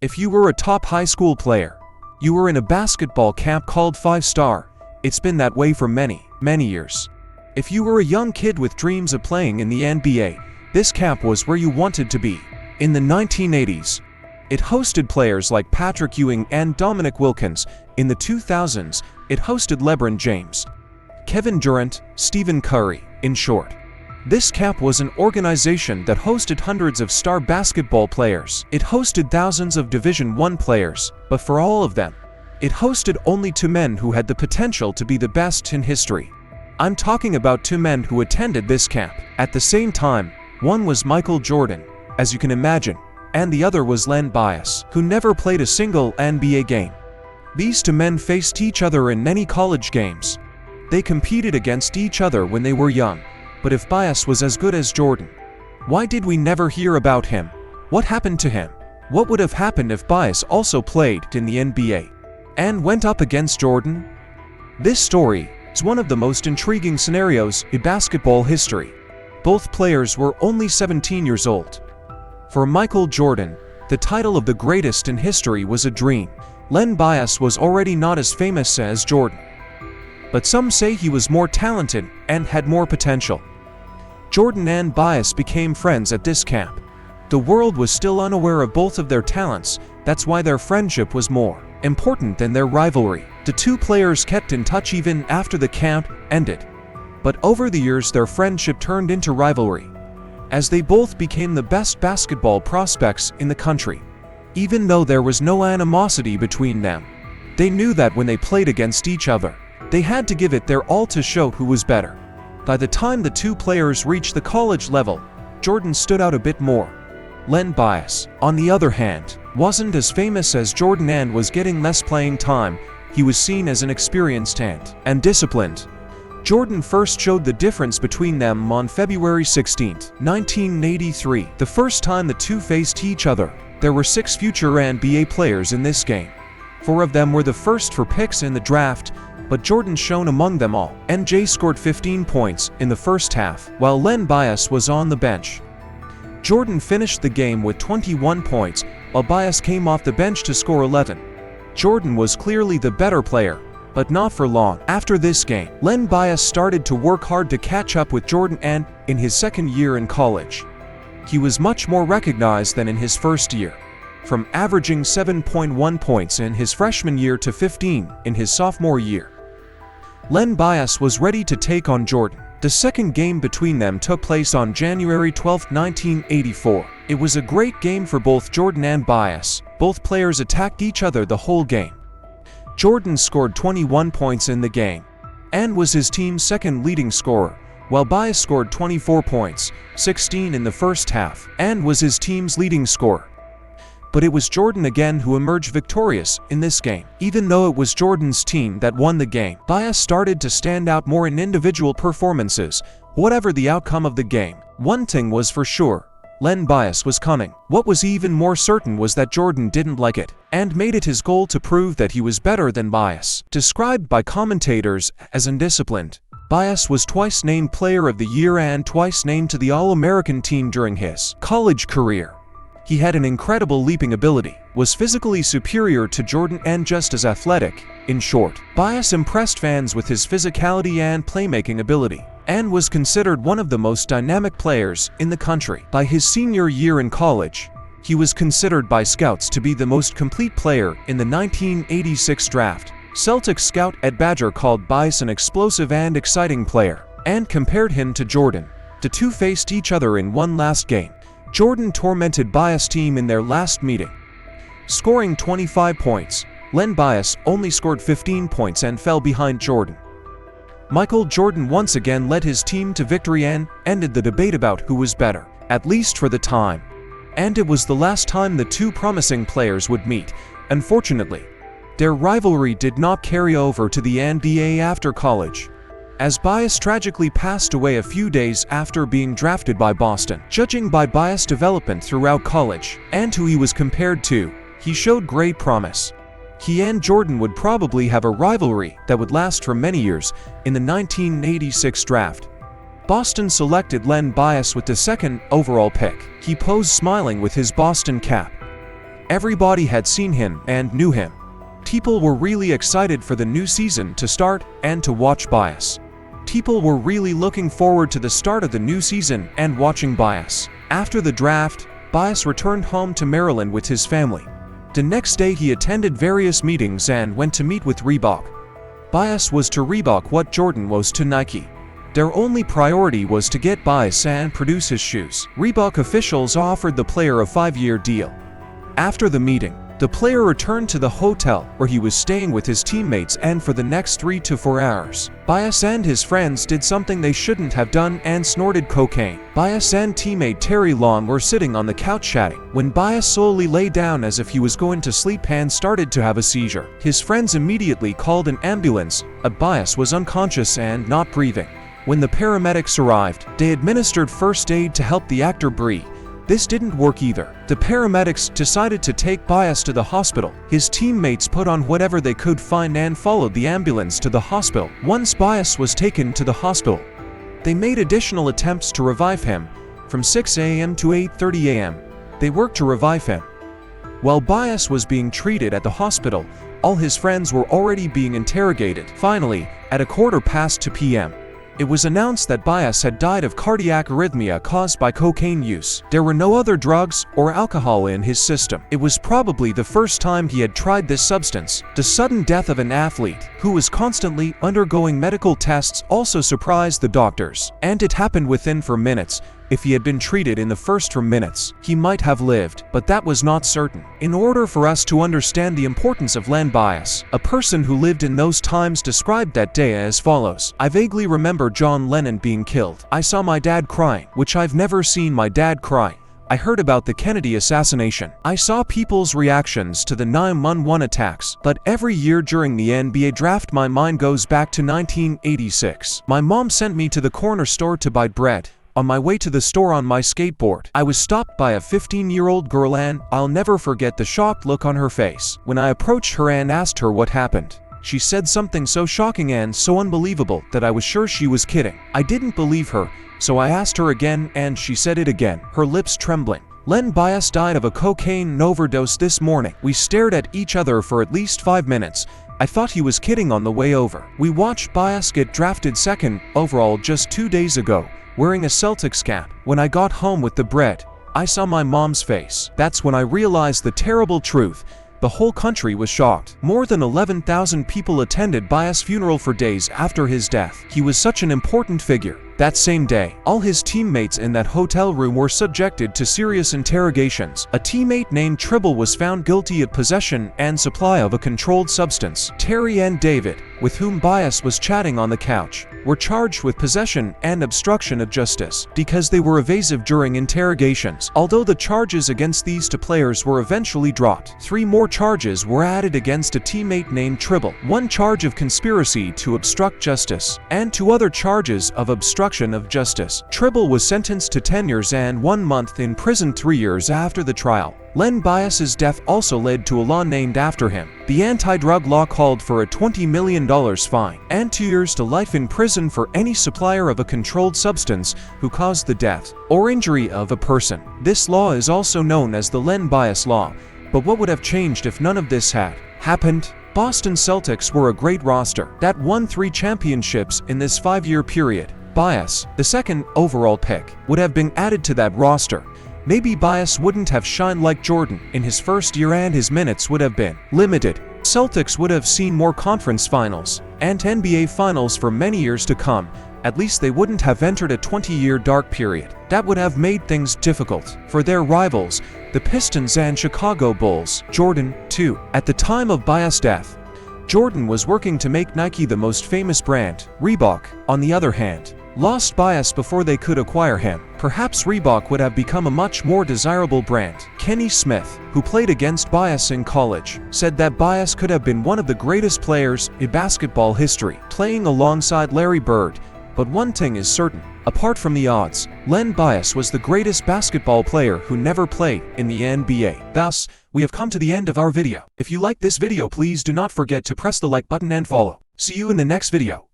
If you were a top high school player, you were in a basketball camp called 5-star. It's been that way for many, many years. If you were a young kid with dreams of playing in the NBA, this camp was where you wanted to be. In the 1980s, it hosted players like Patrick Ewing and Dominic Wilkins. In the 2000s, it hosted LeBron James, Kevin Durant, Stephen Curry. In short, this camp was an organization that hosted hundreds of star basketball players. It hosted thousands of Division I players, but for all of them, it hosted only two men who had the potential to be the best in history. I'm talking about two men who attended this camp at the same time. One was Michael Jordan, as you can imagine, and the other was Len Bias, who never played a single NBA game. These two men faced each other in many college games. They competed against each other when they were young. But if Bias was as good as Jordan, why did we never hear about him? What happened to him? What would have happened if Bias also played in the NBA and went up against Jordan? This story is one of the most intriguing scenarios in basketball history. Both players were only 17 years old. For Michael Jordan, the title of the greatest in history was a dream. Len Bias was already not as famous as Jordan, but some say he was more talented and had more potential. Jordan and Bias became friends at this camp. The world was still unaware of both of their talents. That's why their friendship was more important than their rivalry. The two players kept in touch even after the camp ended. But over the years their friendship turned into rivalry, as they both became the best basketball prospects in the country. Even though there was no animosity between them, they knew that when they played against each other, they had to give it their all to show who was better. By the time the two players reached the college level, Jordan stood out a bit more. Len Bias, on the other hand, wasn't as famous as Jordan and was getting less playing time. He was seen as inexperienced and disciplined. Jordan first showed the difference between them on February 16, 1983, the first time the two faced each other. There were 6 future NBA players in this game. 4 of them were the first for picks in the draft, but Jordan shone among them all. NJ scored 15 points in the first half, while Len Bias was on the bench. Jordan finished the game with 21 points, while Bias came off the bench to score 11. Jordan was clearly the better player, but not for long. After this game, Len Bias started to work hard to catch up with Jordan, and in his second year in college, he was much more recognized than in his first year. From averaging 7.1 points in his freshman year to 15 in his sophomore year, Len Bias was ready to take on Jordan. The second game between them took place on January 12, 1984. It was a great game for both Jordan and Bias. Both players attacked each other the whole game. Jordan scored 21 points in the game and was his team's second leading scorer, while Bias scored 24 points, 16 in the first half, and was his team's leading scorer. But it was Jordan again who emerged victorious in this game. Even though it was Jordan's team that won the game, Bias started to stand out more in individual performances. Whatever the outcome of the game, one thing was for sure: Len Bias was coming. What was even more certain was that Jordan didn't like it, and made it his goal to prove that he was better than Bias. Described by commentators as undisciplined, Bias was twice named Player of the Year and twice named to the All-American team during his college career. He had an incredible leaping ability, was physically superior to Jordan, and just as athletic. In short, Bias impressed fans with his physicality and playmaking ability, and was considered one of the most dynamic players in the country. By his senior year in college, he was considered by scouts to be the most complete player in the 1986 draft. Celtics scout Ed Badger called Bias an explosive and exciting player, and compared him to Jordan. The two faced each other in one last game. Jordan tormented Bias' team in their last meeting, scoring 25 points. Len Bias only scored 15 points and fell behind Jordan. Michael Jordan once again led his team to victory and ended the debate about who was better, at least for the time. And it was the last time the two promising players would meet. Unfortunately, their rivalry did not carry over to the NBA after college, as Bias tragically passed away a few days after being drafted by Boston. Judging by Bias' development throughout college, and who he was compared to, he showed great promise. He and Jordan would probably have a rivalry that would last for many years. In the 1986 draft, Boston selected Len Bias with the 2nd overall pick. He posed smiling with his Boston cap. Everybody had seen him and knew him. People were really excited for the new season to start and to watch Bias. People were really looking forward to the start of the new season and watching Bias. After the draft, Bias returned home to Maryland with his family. The next day he attended various meetings and went to meet with Reebok. Bias was to Reebok what Jordan was to Nike. Their only priority was to get Bias and produce his shoes. Reebok officials offered the player a 5-year deal. After the meeting, the player returned to the hotel where he was staying with his teammates, and for the next 3 to 4 hours, Bias and his friends did something they shouldn't have done and snorted cocaine. Bias and teammate Terry Long were sitting on the couch chatting when Bias slowly lay down as if he was going to sleep and started to have a seizure. His friends immediately called an ambulance, but Bias was unconscious and not breathing. When the paramedics arrived, they administered first aid to help the actor breathe. This didn't work either. The paramedics decided to take Bias to the hospital. His teammates put on whatever they could find and followed the ambulance to the hospital. Once Bias was taken to the hospital, they made additional attempts to revive him. From 6 a.m. to 8:30 a.m., they worked to revive him. While Bias was being treated at the hospital, all his friends were already being interrogated. Finally, at 2:15 p.m., it was announced that Bias had died of cardiac arrhythmia caused by cocaine use. There were no other drugs or alcohol in his system. It was probably the first time he had tried this substance. The sudden death of an athlete who was constantly undergoing medical tests also surprised the doctors, and it happened within minutes. If he had been treated in the first minutes, he might have lived, but that was not certain. In order for us to understand the importance of Len Bias, a person who lived in those times described that day as follows: "I vaguely remember John Lennon being killed. I saw my dad crying, which I've never seen my dad cry. I heard about the Kennedy assassination. I saw people's reactions to the 9/11 attacks, but every year during the NBA draft my mind goes back to 1986. My mom sent me to the corner store to buy bread. On my way to the store on my skateboard, I was stopped by a 15-year-old girl, and I'll never forget the shocked look on her face. When I approached her and asked her what happened, she said something so shocking and so unbelievable that I was sure she was kidding. I didn't believe her, so I asked her again, and she said it again, her lips trembling. Len Bias died of a cocaine overdose this morning. We stared at each other for at least 5 minutes. I thought he was kidding on the way over. We watched Bias get drafted 2nd overall just 2 days ago, wearing a Celtics cap. When I got home with the bread, I saw my mom's face. That's when I realized the terrible truth. The whole country was shocked. More than 11,000 people attended Bias' funeral for days after his death. He was such an important figure. That same day, all his teammates in that hotel room were subjected to serious interrogations. A teammate named Tribble was found guilty of possession and supply of a controlled substance. Terry and David, with whom Bias was chatting on the couch, were charged with possession and obstruction of justice because they were evasive during interrogations. Although the charges against these 2 players were eventually dropped, 3 more charges were added against a teammate named Tribble. 1 charge of conspiracy to obstruct justice, and 2 other charges of obstruction of justice. Tribble was sentenced to 10 years and 1 month in prison 3 years after the trial. Len Bias's death also led to a law named after him. The anti-drug law called for a $20 million fine and 2 years to life in prison for any supplier of a controlled substance who caused the death or injury of a person. This law is also known as the Len Bias Law. But what would have changed if none of this had happened? Boston Celtics were a great roster that won 3 championships in this 5-year period. Bias, the 2nd overall pick, would have been added to that roster. Maybe Bias wouldn't have shined like Jordan in his first year, and his minutes would have been limited. Celtics would have seen more conference finals and NBA finals for many years to come. At least they wouldn't have entered a 20-year dark period. That would have made things difficult for their rivals, the Pistons and Chicago Bulls. Jordan, too. At the time of Bias' death, Jordan was working to make Nike the most famous brand. Reebok, on the other hand, lost Bias before they could acquire him. Perhaps Reebok would have become a much more desirable brand. Kenny Smith, who played against Bias in college, said that Bias could have been one of the greatest players in basketball history, playing alongside Larry Bird. But one thing is certain, apart from the odds, Len Bias was the greatest basketball player who never played in the NBA. Thus, we have come to the end of our video. If you liked this video, please do not forget to press the like button and follow. See you in the next video.